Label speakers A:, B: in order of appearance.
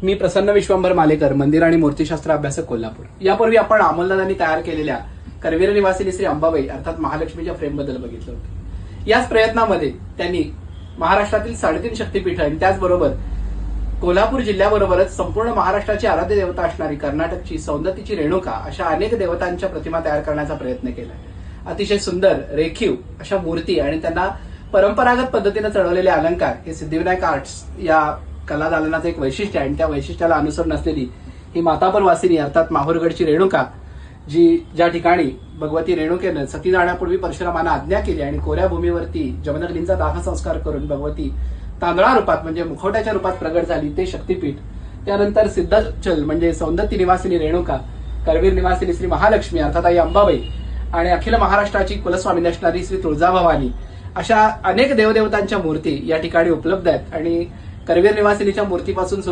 A: मी प्रसन्न विश्वंभर मालेकर, मंदिर आणि मूर्तीशास्त्र अभ्यासक, कोल्हापूर. यापूर्वी आपण अमोलदादांनी तयार केलेल्या करवीर निवासिनी श्री अंबाबाई अर्थात महालक्ष्मीच्या फ्रेमबद्दल बघितलं होतं. याच प्रयत्नामध्ये त्यांनी महाराष्ट्रातील 3.5 शक्तीपीठ आणि त्याचबरोबर कोल्हापूर जिल्ह्याबरोबरच संपूर्ण महाराष्ट्राची आराध्य देवता असणारी कर्नाटकची सौंदतीची रेणुका अशा अनेक देवतांच्या प्रतिमा तयार करण्याचा प्रयत्न केला. अतिशय सुंदर, रेखीव अशा मूर्ती आणि त्यांना परंपरागत पद्धतीने चढवलेले अलंकार हे सिद्धिविनायक आर्ट्स या कला दालनाचं एक वैशिष्ट्य आहे. आणि त्या वैशिष्ट्याला अनुसरून असलेली ही मातापर वासिनी अर्थात माहूरगडची रेणुका, ज्या ठिकाणी भगवती रेणुकेनं सती जाण्यापूर्वी परशुरामांना आज्ञा केली आणि कोऱ्या भूमीवरती जमदग्नींचा दाह संस्कार करून भगवती तांदळा रूपात म्हणजे मुखवट्याच्या रूपात प्रगट झाली ते शक्तीपीठ. त्यानंतर सिद्धाचल म्हणजे सौंदत्ती निवासिनी रेणुका, करवीर निवासिनी श्री महालक्ष्मी अर्थात आई अंबाबाई आणि अखिल महाराष्ट्राची कुलस्वामिनी असणारी श्री तुळजाभवानी अशा अनेक देवदेवतांच्या मूर्ती या ठिकाणी उपलब्ध आहेत. आणि करवीर निवासिनीच्या मूर्तीपासून सुरू